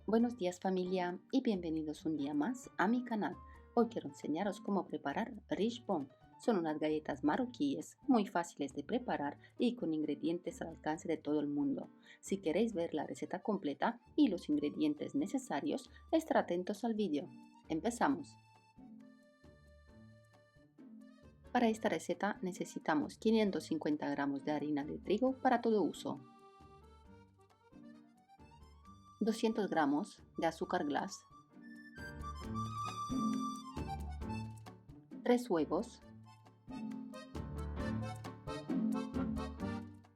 Buenos días familia y bienvenidos un día más a mi canal. Hoy quiero enseñaros cómo preparar Rich Bone. Son unas galletas marroquíes muy fáciles de preparar y con ingredientes al alcance de todo el mundo. Si queréis ver la receta completa y los ingredientes necesarios, estar atentos al vídeo. Empezamos. Para esta receta necesitamos 550 gramos de harina de trigo para todo uso, 200 gramos de azúcar glass, 3 huevos,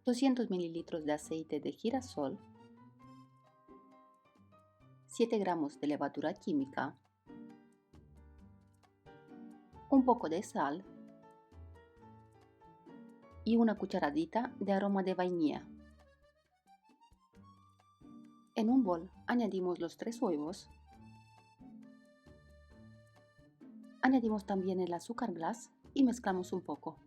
200 mililitros de aceite de girasol, 7 gramos de levadura química, un poco de sal y una cucharadita de aroma de vainilla. En un bol añadimos los 3 huevos, añadimos también el azúcar glass y mezclamos un poco.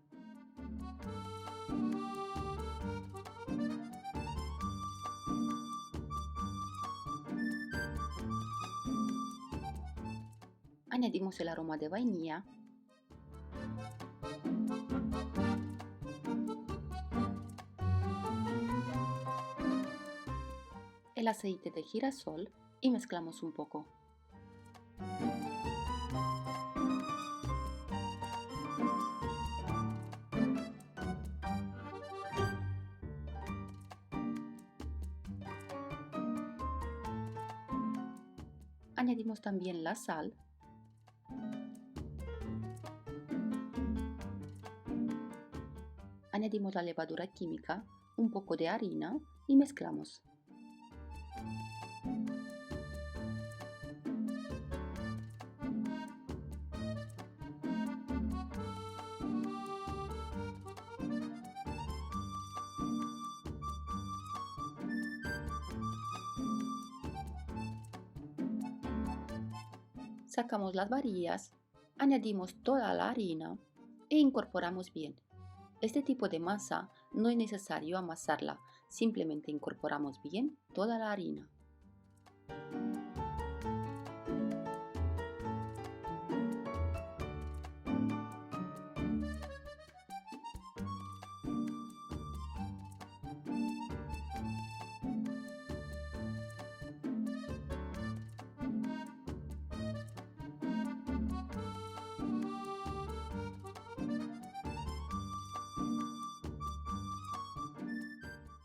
Añadimos el aroma de vainilla, el aceite de girasol y mezclamos un poco. Añadimos también la sal, añadimos la levadura química, un poco de harina y mezclamos. Sacamos las varillas, añadimos toda la harina e incorporamos bien. Este tipo de masa no es necesario amasarla, simplemente incorporamos bien toda la harina.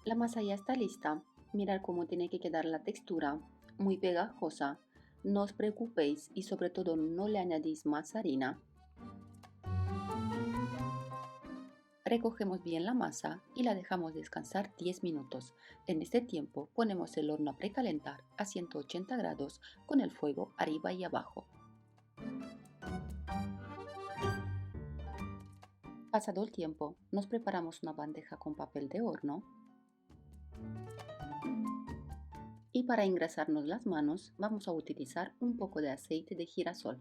La masa ya está lista. Mirad cómo tiene que quedar la textura, muy pegajosa. No os preocupéis y sobre todo no le añadís más harina. Recogemos bien la masa y la dejamos descansar 10 minutos. En este tiempo ponemos el horno a precalentar a 180 grados con el fuego arriba y abajo. Pasado el tiempo, nos preparamos una bandeja con papel de horno. Y para engrasarnos las manos vamos a utilizar un poco de aceite de girasol.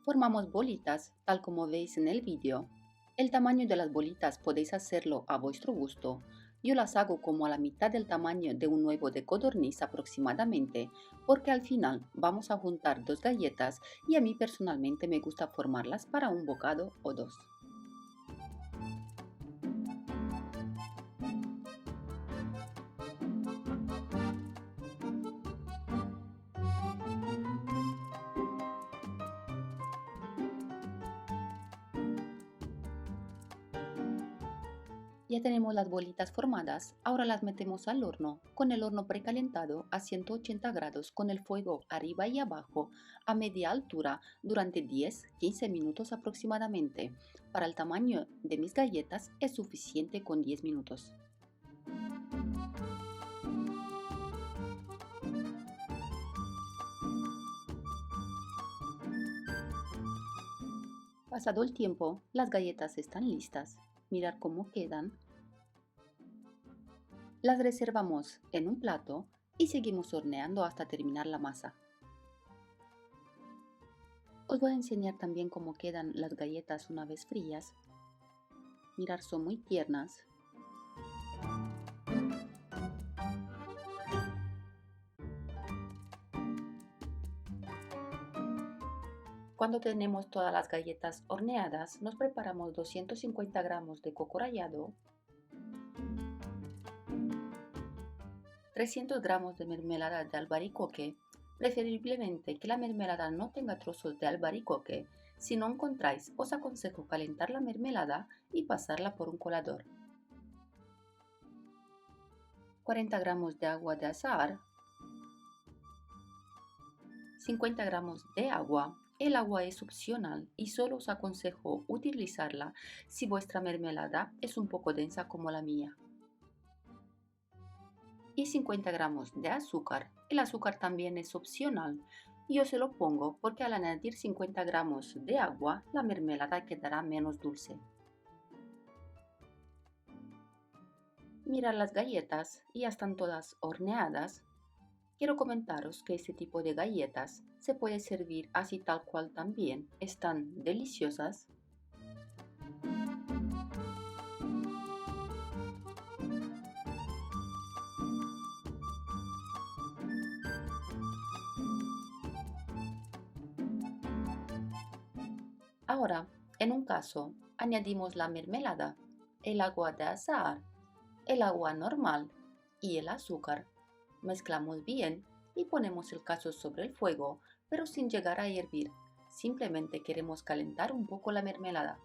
Formamos bolitas tal como veis en el vídeo. El tamaño de las bolitas podéis hacerlo a vuestro gusto. Yo las hago como a la mitad del tamaño de un huevo de codorniz aproximadamente, porque al final vamos a juntar dos galletas y a mí personalmente me gusta formarlas para un bocado o dos. Ya tenemos las bolitas formadas, ahora las metemos al horno, con el horno precalentado a 180 grados con el fuego arriba y abajo a media altura durante 10-15 minutos aproximadamente. Para el tamaño de mis galletas es suficiente con 10 minutos. Pasado el tiempo, las galletas están listas. Mirad cómo quedan. Las reservamos en un plato y seguimos horneando hasta terminar la masa. Os voy a enseñar también cómo quedan las galletas una vez frías. Mirad, son muy tiernas. Cuando tenemos todas las galletas horneadas, nos preparamos 250 gramos de coco rallado, 300 gramos de mermelada de albaricoque, preferiblemente que la mermelada no tenga trozos de albaricoque. Si no encontráis, os aconsejo calentar la mermelada y pasarla por un colador. 40 gramos de agua de azahar, 50 gramos de agua. El agua es opcional y solo os aconsejo utilizarla si vuestra mermelada es un poco densa como la mía. Y 50 gramos de azúcar. El azúcar también es opcional. Yo se lo pongo porque al añadir 50 gramos de agua, la mermelada quedará menos dulce. Mirad las galletas, ya están todas horneadas. Quiero comentaros que este tipo de galletas se puede servir así tal cual también. Están deliciosas. Ahora, en un caso, añadimos la mermelada, el agua de azahar, el agua normal y el azúcar. Mezclamos bien y ponemos el cazo sobre el fuego, pero sin llegar a hervir. Simplemente queremos calentar un poco la mermelada.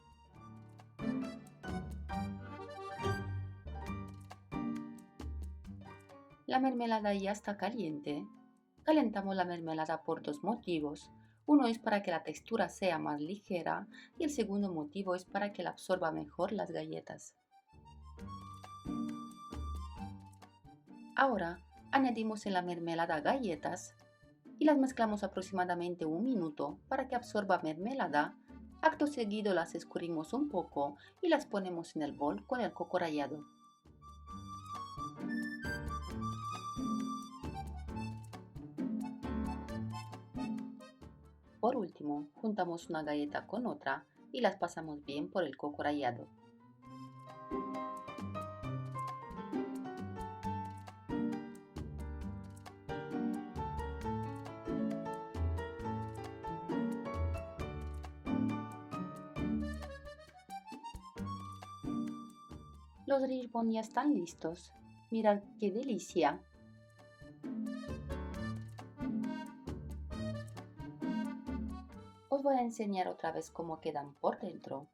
La mermelada ya está caliente. Calentamos la mermelada por dos motivos. Uno es para que la textura sea más ligera y el segundo motivo es para que la absorba mejor las galletas. Ahora añadimos en la mermelada galletas y las mezclamos aproximadamente un minuto para que absorba mermelada. Acto seguido las escurrimos un poco y las ponemos en el bol con el coco rallado. Por último, juntamos una galleta con otra y las pasamos bien por el coco rallado. Los rishbon ya están listos. Mirad qué delicia. Os voy a enseñar otra vez cómo quedan por dentro.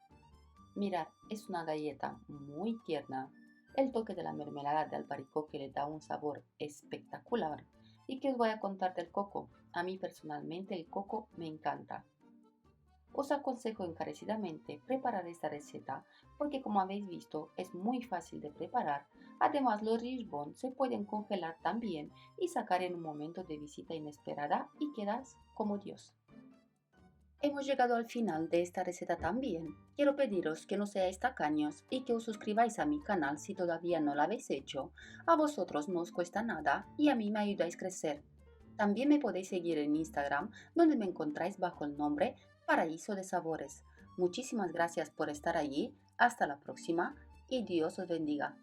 Mirad, es una galleta muy tierna. El toque de la mermelada de albaricoque le da un sabor espectacular. ¿Y qué os voy a contar del coco? A mí personalmente el coco me encanta. Os aconsejo encarecidamente preparar esta receta porque, como habéis visto, es muy fácil de preparar. Además, los rishbon se pueden congelar también y sacar en un momento de visita inesperada y quedas como Dios. Hemos llegado al final de esta receta también. Quiero pediros que no seáis tacaños y que os suscribáis a mi canal si todavía no lo habéis hecho. A vosotros no os cuesta nada y a mí me ayudáis a crecer. También me podéis seguir en Instagram, donde me encontráis bajo el nombre Paraíso de Sabores. Muchísimas gracias por estar allí. Hasta la próxima y Dios os bendiga.